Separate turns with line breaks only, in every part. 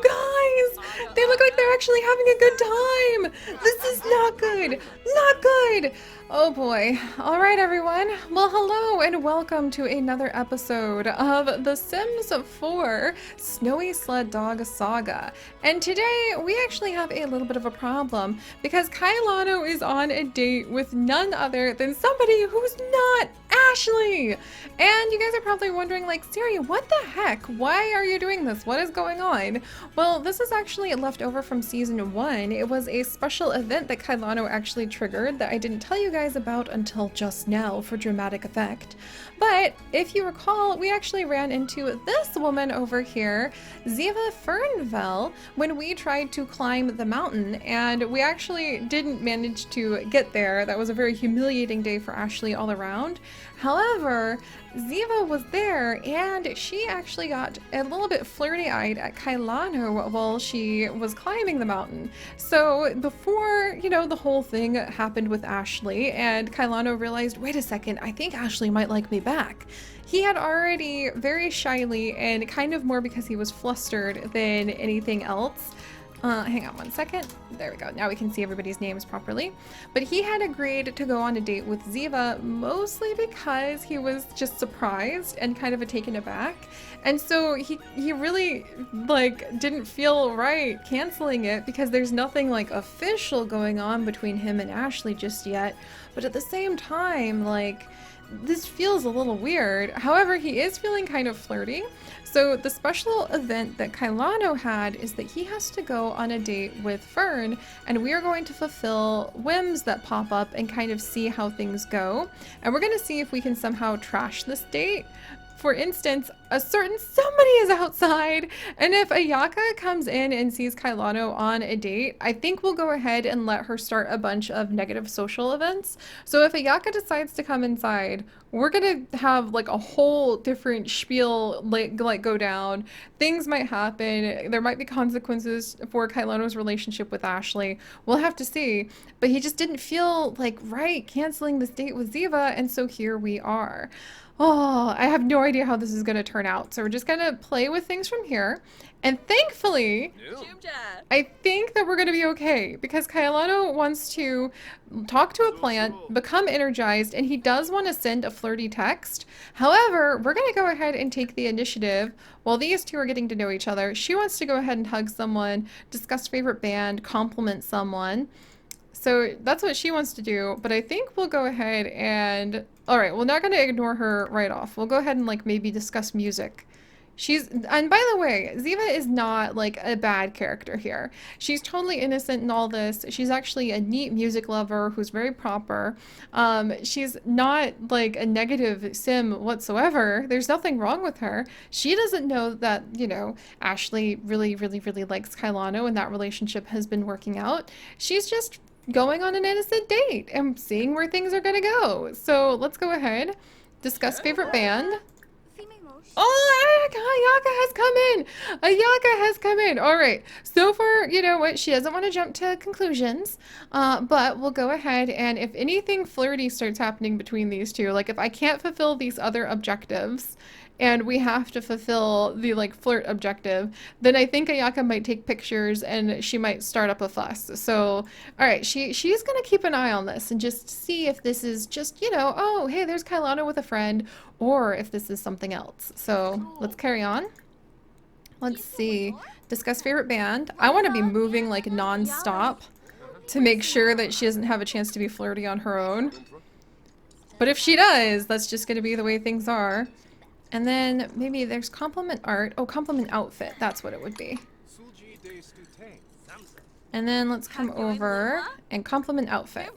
guys! They look like they're actually having a good time! This is not good! Not good! Oh boy. Alright everyone. Well, hello and welcome to another episode of The Sims 4 Snowy Sled Dog Saga. And today we actually have a little bit of a problem because Kailano is on a date with none other than somebody who's not Ashly! And you guys are probably wondering, like, Seri, what the heck? Why are you doing this? What is going on? Well, this is actually left over from season 1. It was a special event that Kailano actually triggered that I didn't tell you guys about until just now for dramatic effect. But if you recall, we actually ran into this woman over here, Ziva Fernvel, when we tried to climb the mountain, and we actually didn't manage to get there. That was a very humiliating day for Ashly all around. However, Ziva was there and she actually got a little bit flirty-eyed at Kailano while she was climbing the mountain. So before, you know, the whole thing happened with Ashly and Kailano realized, wait a second, I think Ashly might like me back. He had already very shyly and kind of more because he was flustered than anything else. Hang on one second. There we go. Now we can see everybody's names properly. But he had agreed to go on a date with Ziva mostly because he was just surprised and kind of taken aback. And so he really, like, didn't feel right canceling it because there's nothing, like, official going on between him and Ashly just yet. But at the same time, like, this feels a little weird. However, he is feeling kind of flirty. So the special event that Kailano had is that he has to go on a date with Fern, and we are going to fulfill whims that pop up and kind of see how things go. And we're going to see if we can somehow trash this date. For instance, a certain somebody is outside, and if Ayaka comes in and sees Kailano on a date, I think we'll go ahead and let her start a bunch of negative social events. So if Ayaka decides to come inside, we're gonna have like a whole different spiel like go down. Things might happen. There might be consequences for Kailano's relationship with Ashly. We'll have to see. But he just didn't feel like right canceling this date with Ziva, and so here we are. Oh, I have no idea how this is going to turn out. So we're just going to play with things from here. And thankfully, I think that we're going to be okay because Kailano wants to talk to a plant, become energized, and he does want to send a flirty text. However, we're going to go ahead and take the initiative while these two are getting to know each other. She wants to go ahead and hug someone, discuss favorite band, compliment someone. So that's what she wants to do, but I think we'll go ahead and... Alright, we're not going to ignore her right off. We'll go ahead and, like, maybe discuss music. And by the way, Ziva is not, like, a bad character here. She's totally innocent in all this. She's actually a neat music lover who's very proper. She's not, like, a negative sim whatsoever. There's nothing wrong with her. She doesn't know that, you know, Ashly really, really, really likes Kailano and that relationship has been working out. She's just going on an innocent date and seeing where things are gonna go. So let's go ahead, discuss favorite band. Oh, Ayaka has come in! Ayaka has come in! Alright, so far, you know what, she doesn't want to jump to conclusions, but we'll go ahead and if anything flirty starts happening between these two, like if I can't fulfill these other objectives, and we have to fulfill the, like, flirt objective, then I think Ayaka might take pictures and she might start up a fuss. So, alright, she's gonna keep an eye on this and just see if this is just, you know, oh, hey, there's Kailano with a friend, or if this is something else. So, let's carry on. Let's see. Discuss favorite band. I want to be moving, like, non-stop to make sure that she doesn't have a chance to be flirty on her own. But if she does, that's just gonna be the way things are. And then maybe there's compliment art. Oh, compliment outfit. That's what it would be. And then let's come over and compliment outfit.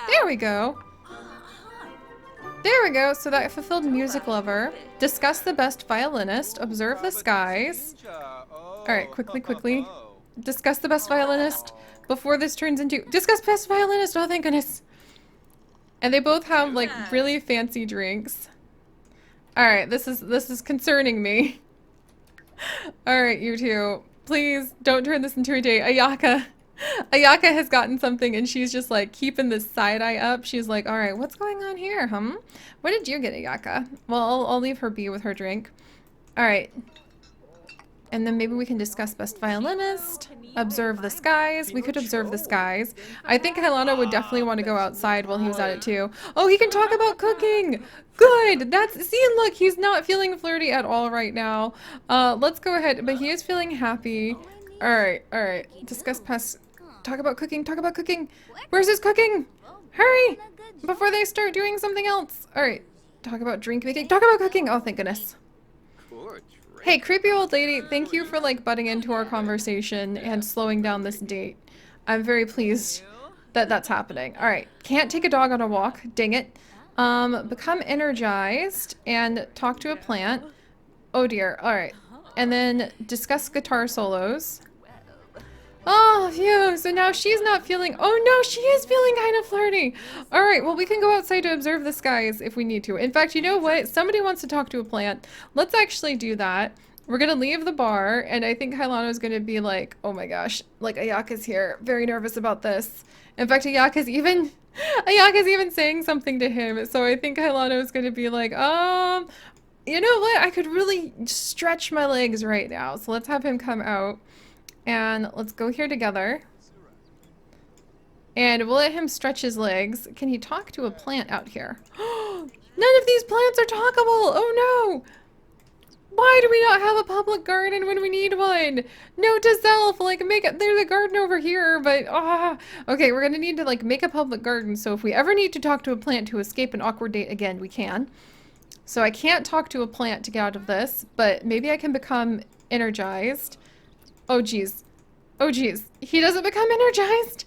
There we go. There we go. So that fulfilled music lover. Discuss the best violinist. Observe the skies. All right, quickly. Discuss the best violinist before this turns into... Discuss best violinist. Oh, thank goodness. And they both have, like, really fancy drinks. Alright, this is concerning me. Alright, you two. Please don't turn this into a date. Ayaka has gotten something and she's just like keeping this side eye up. She's like, alright, what's going on here, What did you get, Ayaka? Well, I'll leave her be with her drink. Alright. And then maybe we can discuss best violinist, observe the skies. We could observe the skies. I think Kailano would definitely want to go outside while he was at it too. Oh, he can talk about cooking. Good. See, look, he's not feeling flirty at all right now. Let's go ahead, but he is feeling happy. All right. Discuss past, talk about cooking, Where's his cooking? Hurry, before they start doing something else. All right, talk about drink making, talk about cooking. Oh, thank goodness. Hey, creepy old lady, thank you for like butting into our conversation and slowing down this date. I'm very pleased that that's happening. All right, can't take a dog on a walk, dang it. Become energized and talk to a plant. Oh dear, all right. And then discuss guitar solos. Oh, phew. So now she's not feeling... Oh, no, she is feeling kind of flirty. All right, well, we can go outside to observe the skies if we need to. In fact, you know what? Somebody wants to talk to a plant. Let's actually do that. We're going to leave the bar, and I think Kailano's going to be like, oh my gosh, like Ayaka's here. Very nervous about this. In fact, Ayaka's even saying something to him. So I think Kailano's going to be like, you know what? I could really stretch my legs right now. So let's have him come out. And let's go here together. And we'll let him stretch his legs. Can he talk to a plant out here? None of these plants are talkable! Oh no! Why do we not have a public garden when we need one? Note to self, like there's a garden over here, but okay, we're gonna need to like make a public garden, so if we ever need to talk to a plant to escape an awkward date again, we can. So I can't talk to a plant to get out of this, but maybe I can become energized. Oh geez. Oh geez. He doesn't become energized?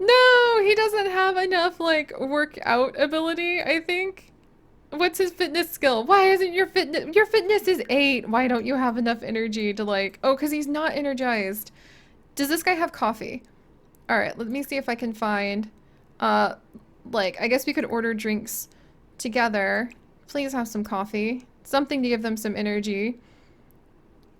No, he doesn't have enough like workout ability, I think. What's his fitness skill? Why isn't your fitness is 8. Why don't you have enough energy to like, oh, because he's not energized. Does this guy have coffee? All right, let me see if I can find, like, I guess we could order drinks together. Please have some coffee. Something to give them some energy.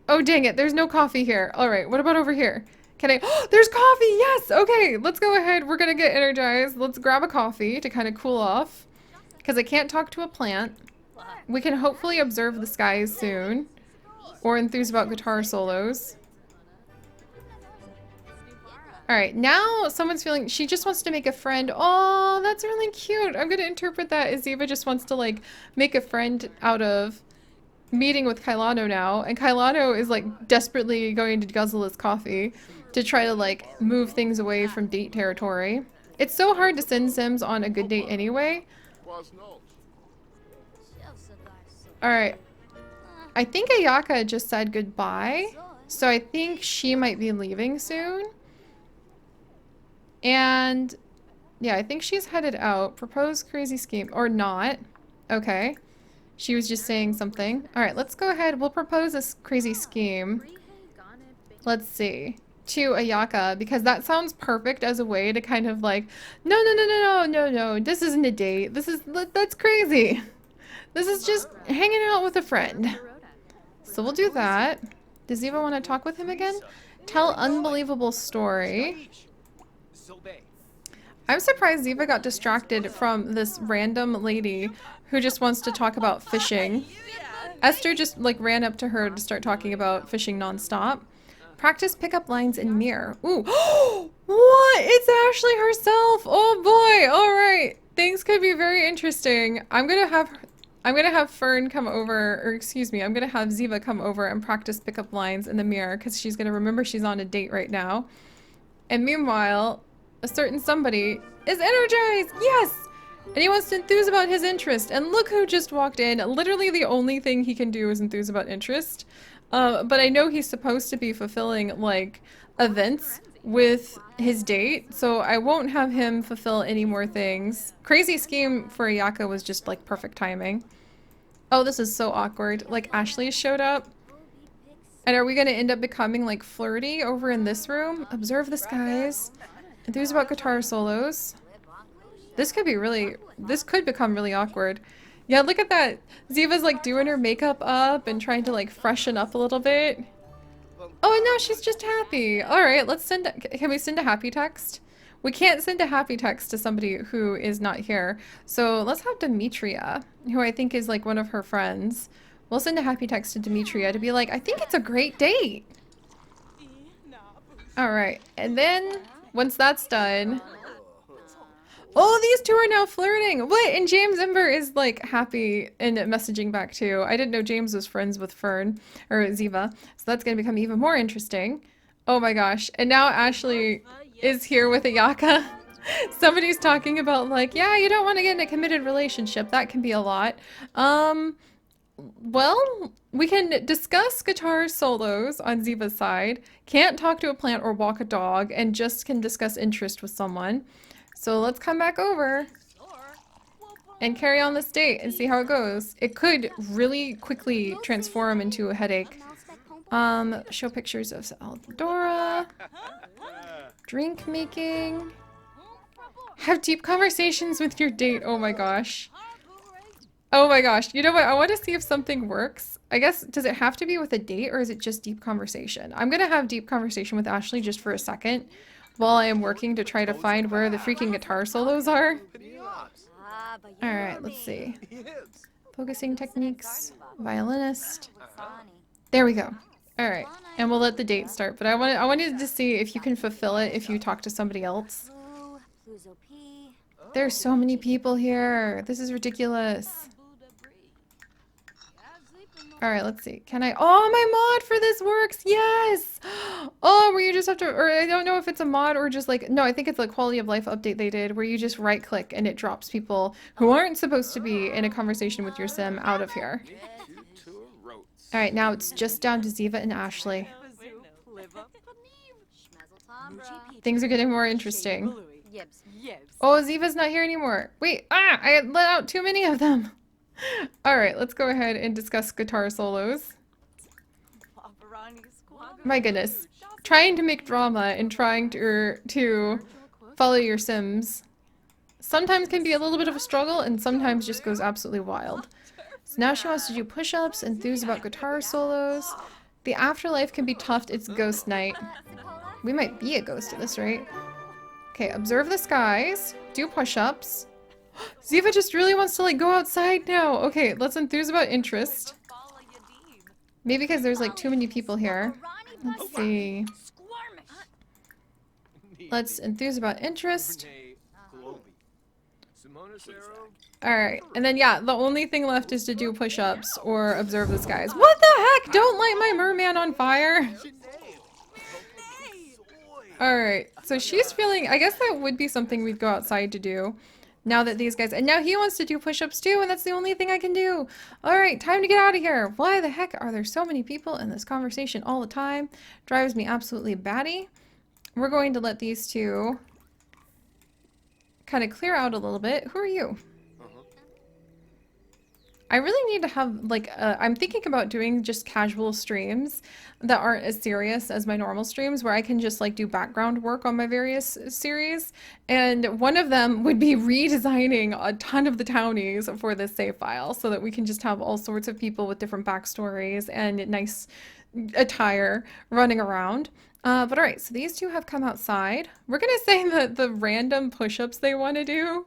Oh, dang it. There's no coffee here. All right. What about over here? Can I? Oh, there's coffee. Yes. Okay. Let's go ahead. We're going to get energized. Let's grab a coffee to kind of cool off. Because I can't talk to a plant. We can hopefully observe the skies soon. Or enthuse about guitar solos. All right. Now someone's feeling... She just wants to make a friend. Oh, that's really cute. I'm going to interpret that as Eva just wants to, like, make a friend out of... meeting with Kailano now, and Kailano is like desperately going to guzzle his coffee to try to like move things away from date territory. It's so hard to send Sims on a good date anyway. Alright. I think Ayaka just said goodbye, so I think she might be leaving soon. And yeah, I think she's headed out. Propose crazy scheme. Or not. Okay. She was just saying something. All right, let's go ahead. We'll propose this crazy scheme. Let's see. To Ayaka, because that sounds perfect as a way to kind of like, no. This isn't a date. That's crazy. This is just hanging out with a friend. So we'll do that. Does Eva want to talk with him again? Tell unbelievable story. I'm surprised Eva got distracted from this random lady who just wants to talk about fishing. Esther just like ran up to her to start talking about fishing nonstop. Practice pickup lines in mirror. Ooh. What? It's Ashly herself. Oh boy. All right. Things could be very interesting. I'm gonna have Fern come over, or excuse me, I'm gonna have Ziva come over and practice pickup lines in the mirror because she's gonna remember she's on a date right now. And meanwhile, a certain somebody is energized. Yes. And he wants to enthuse about his interest. And look who just walked in. Literally the only thing he can do is enthuse about interest. But I know he's supposed to be fulfilling, like, events with his date. So I won't have him fulfill any more things. Crazy scheme for Ayaka was just, like, perfect timing. Oh, this is so awkward. Like, Ashly showed up. And are we going to end up becoming, like, flirty over in this room? Observe the skies. Enthuse about guitar solos. This could become really awkward. Yeah, look at that. Ziva's like doing her makeup up and trying to like freshen up a little bit. Oh, no, she's just happy. All right, can we send a happy text? We can't send a happy text to somebody who is not here. So let's have Demetria, who I think is like one of her friends. We'll send a happy text to Demetria to be like, I think it's a great date. Alright, and then once that's done... Oh, these two are now flirting! What? And James Ember is like happy and messaging back too. I didn't know James was friends with Fern, or Ziva, so that's gonna become even more interesting. Oh my gosh, and now Ashly is here with Ayaka. Somebody's talking about like, yeah, you don't want to get in a committed relationship. That can be a lot. Well, we can discuss guitar solos on Ziva's side, can't talk to a plant or walk a dog, and just can discuss interest with someone. So let's come back over and carry on this date and see how it goes. It could really quickly transform into a headache. Show pictures of Eldora. Drink making. Have deep conversations with your date. Oh my gosh. Oh my gosh. You know what? I want to see if something works. I guess, does it have to be with a date or is it just deep conversation? I'm going to have deep conversation with Ashly just for a second while I am working to try to find where the freaking guitar solos are. Alright, let's see. Focusing techniques. Violinist. There we go. Alright, and we'll let the date start. But I wanted to see if you can fulfill it if you talk to somebody else. There's so many people here. This is ridiculous. Alright, let's see. Can I... Oh, my mod for this works! Yes! Oh, where you just have to... Or I don't know if it's a mod or just like... No, I think it's a quality of life update they did where you just right-click and it drops people who aren't supposed to be in a conversation with your sim out of here. Alright, now it's just down to Ziva and Ashly. Things are getting more interesting. Oh, Ziva's not here anymore. Wait, I let out too many of them. Alright, let's go ahead and discuss guitar solos. My goodness. Trying to make drama and trying to follow your sims sometimes can be a little bit of a struggle and sometimes just goes absolutely wild. So now she wants to do push-ups, enthuse about guitar solos. The afterlife can be tough. It's ghost night. We might be a ghost at this rate. Okay, observe the skies. Do push-ups. Ziva just really wants to like go outside now. Okay, let's enthuse about interest. Maybe because there's like too many people here. Let's see. Let's enthuse about interest. Alright, and then yeah, the only thing left is to do push-ups or observe the skies. What the heck? Don't light my merman on fire! Alright, so she's feeling... I guess that would be something we'd go outside to do. Now that these guys... And now he wants to do push-ups too, and that's the only thing I can do! Alright, time to get out of here! Why the heck are there so many people in this conversation all the time? Drives me absolutely batty. We're going to let these two kind of clear out a little bit. Who are you? I really need to have, like, I'm thinking about doing just casual streams that aren't as serious as my normal streams, where I can just, like, do background work on my various series. And one of them would be redesigning a ton of the townies for this save file so that we can just have all sorts of people with different backstories and nice attire running around. But alright, so these two have come outside. We're gonna say that the random push-ups they want to do,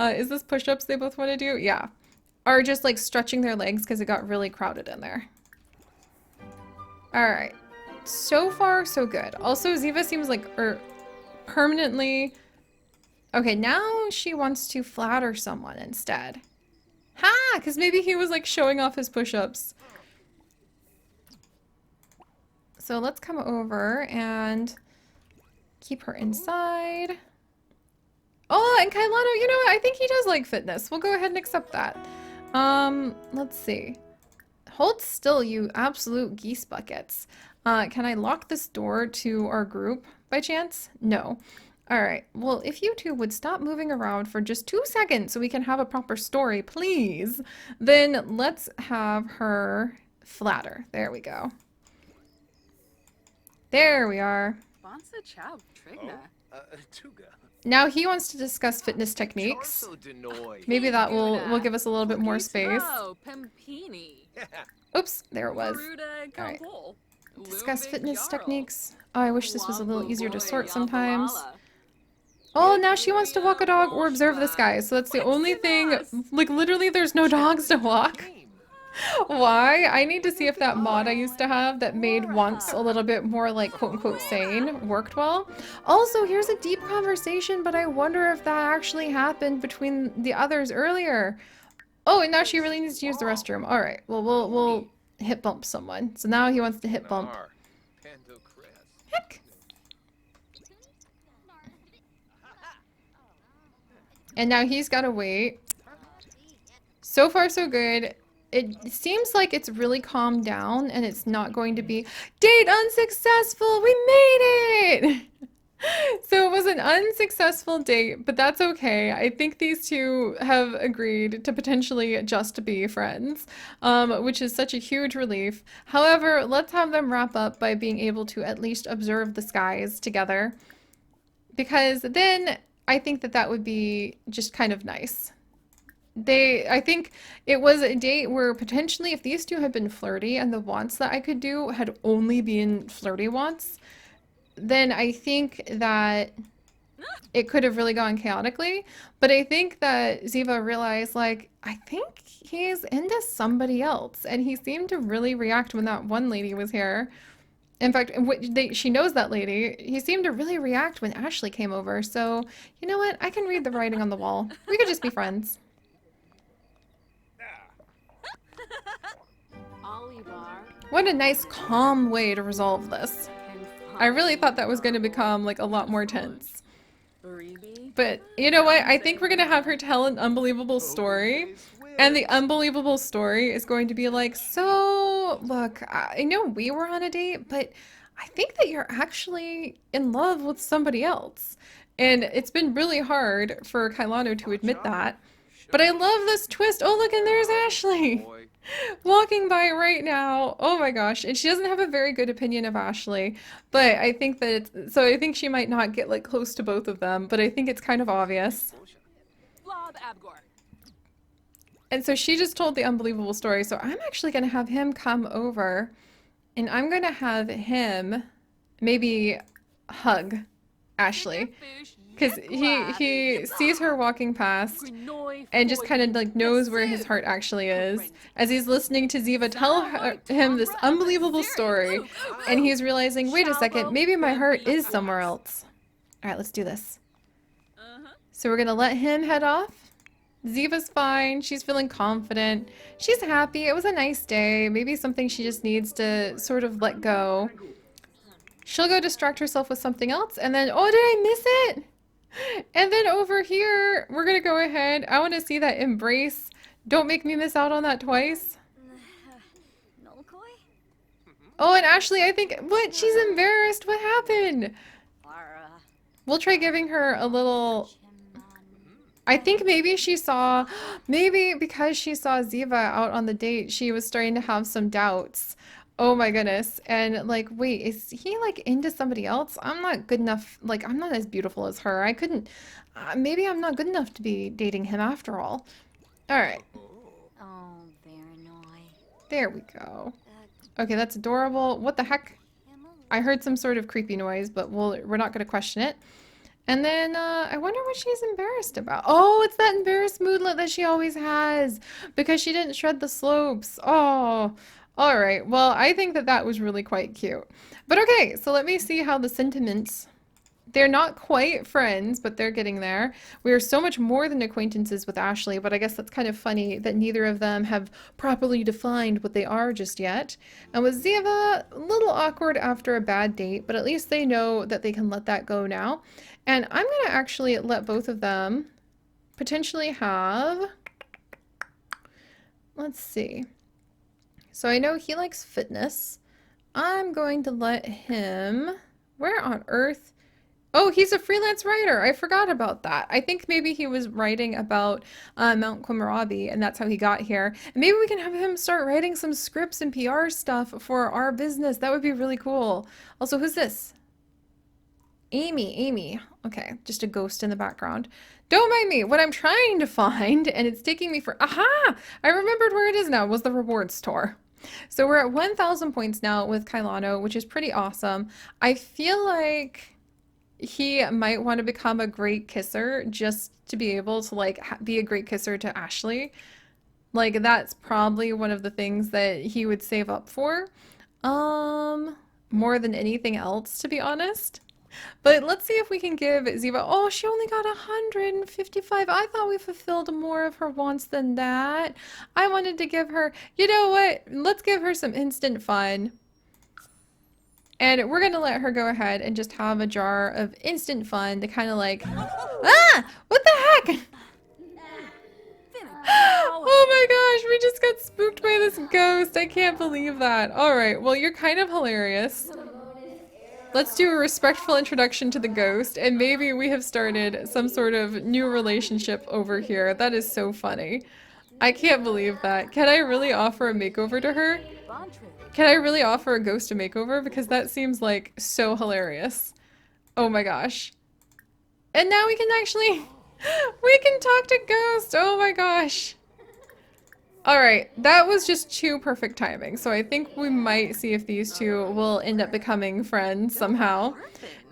is this push-ups they both want to do? Yeah. Are just like stretching their legs because it got really crowded in there. Alright. So far, so good. Also, Ziva seems like permanently... Okay, now she wants to flatter someone instead. Ha! Because maybe he was like showing off his push-ups. So let's come over and keep her inside. Oh, and Kailano, you know what? I think he does like fitness. We'll go ahead and accept that. Let's see. Hold still, you absolute geese buckets. Can I lock this door to our group by chance? No. Alright, well, if you two would stop moving around for just 2 seconds so we can have a proper story, please, then let's have her flatter. There we go. There we are. Now he wants to discuss fitness techniques. Maybe that will give us a little bit more space. Oops, there it was. Alright. Discuss fitness techniques. Oh, I wish this was a little easier to sort sometimes. Oh, now she wants to walk a dog or observe the skies. So that's the only thing. Like, literally, there's no dogs to walk. Why? I need to see if that mod I used to have that made once a little bit more like quote unquote sane worked well. Also, here's a deep conversation, but I wonder if that actually happened between the others earlier. Oh, and now she really needs to use the restroom. All right. Well, we'll hip bump someone. So now he wants to hip bump. Heck. And now he's got to wait. So far, so good. It seems like it's really calmed down and it's not going to be date unsuccessful. We made it. So it was an unsuccessful date, but that's okay. I think these two have agreed to potentially just be friends, which is such a huge relief. However, let's have them wrap up by being able to at least observe the skies together, because then I think that that would be just kind of nice. I think it was a date where potentially if these two had been flirty and the wants that I could do had only been flirty wants, then I think that it could have really gone chaotically. But I think that Ziva realized, like, I think he's into somebody else. And he seemed to really react when that one lady was here. In fact, she knows that lady. He seemed to really react when Ashly came over. So, you know what? I can read the writing on the wall. We could just be friends. What a nice, calm way to resolve this. I really thought that was going to become like a lot more tense. But you know what? I think we're going to have her tell an unbelievable story. And the unbelievable story is going to be like, so look, I know we were on a date, but I think that you're actually in love with somebody else. And it's been really hard for Kailano to admit that. But I love this twist. Oh, look, and there's Ashly. Walking by right now. Oh my gosh. And she doesn't have a very good opinion of Ashly, but I think that so I think she might not get like close to both of them, but I think it's kind of obvious. And so she just told the unbelievable story. So I'm actually going to have him come over and I'm going to have him maybe hug Ashly. Because he sees her walking past and just kind of like knows where his heart actually is as he's listening to Ziva tell him this unbelievable story, and he's realizing, wait a second, maybe my heart is somewhere else. All right, let's do this. So we're gonna let him head off. Ziva's fine. She's feeling confident. She's happy. It was a nice day. Maybe something she just needs to sort of let go. She'll go distract herself with something else, and then, oh, did I miss it? And then over here, we're gonna go ahead. I want to see that embrace. Don't make me miss out on that twice. Oh, and Ashly, I think, what? She's embarrassed. What happened? We'll try giving her a little... I think maybe she saw... Maybe because she saw Ziva out on the date, she was starting to have some doubts. Oh my goodness. And like, wait, is he like into somebody else? I'm not good enough. Like, I'm not as beautiful as her. I couldn't, maybe I'm not good enough to be dating him after all. All right. There we go. Okay, that's adorable. What the heck? I heard some sort of creepy noise, but we're not going to question it. And then, I wonder what she's embarrassed about. Oh, it's that embarrassed moodlet that she always has because she didn't shred the slopes. Oh, all right. Well, I think that that was really quite cute. But okay, so let me see how the sentiments... They're not quite friends, but they're getting there. We are so much more than acquaintances with Ashly, but I guess that's kind of funny that neither of them have properly defined what they are just yet. And with Ziva, a little awkward after a bad date, but at least they know that they can let that go now. And I'm going to actually let both of them potentially have... Let's see. So I know he likes fitness. I'm going to let him... Where on earth? Oh, he's a freelance writer. I forgot about that. I think maybe he was writing about Mount Komorebi, and that's how he got here. And maybe we can have him start writing some scripts and PR stuff for our business. That would be really cool. Also, who's this? Amy. Okay, just a ghost in the background. Don't mind me. What I'm trying to find, and it's taking me for... Aha! I remembered where it is now, was the reward store. So we're at 1,000 points now with Kailano, which is pretty awesome. I feel like he might want to become a great kisser just to be able to like be a great kisser to Ashly. Like, that's probably one of the things that he would save up for. More than anything else, to be honest. But let's see if we can give Ziva. Oh, she only got 155. I thought we fulfilled more of her wants than that. I wanted to give her, you know what? Let's give her some instant fun. And we're gonna let her go ahead and just have a jar of instant fun to kind of like, ah, what the heck? Oh my gosh, we just got spooked by this ghost. I can't believe that. All right, well, you're kind of hilarious. Let's do a respectful introduction to the ghost, and maybe we have started some sort of new relationship over here. That is so funny. I can't believe that. Can I really offer a makeover to her? Can I really offer a ghost a makeover? Because that seems like so hilarious. Oh my gosh. And now we can actually, we can talk to ghosts. Oh my gosh. All right, that was just too perfect timing. So I think we might see if these two will end up becoming friends somehow.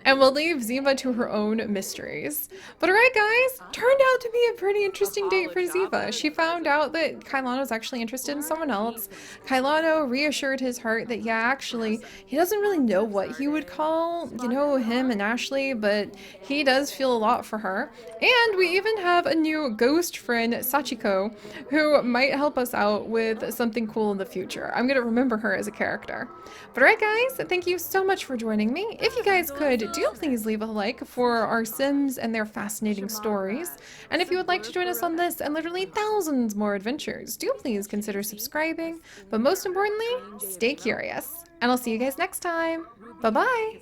And we'll leave Ziva to her own mysteries. But alright guys, turned out to be a pretty interesting date for Ziva. She found out that Kailano was actually interested in someone else. Kailano reassured his heart that yeah, actually, he doesn't really know what he would call, you know, him and Ashly, but he does feel a lot for her. And we even have a new ghost friend, Sachiko, who might help us out with something cool in the future. I'm gonna remember her as a character. But alright guys, thank you so much for joining me. If you guys could, do please leave a like for our Sims and their fascinating stories. And if you would like to join us on this and literally thousands more adventures, do please consider subscribing. But most importantly, stay curious. And I'll see you guys next time. Bye-bye!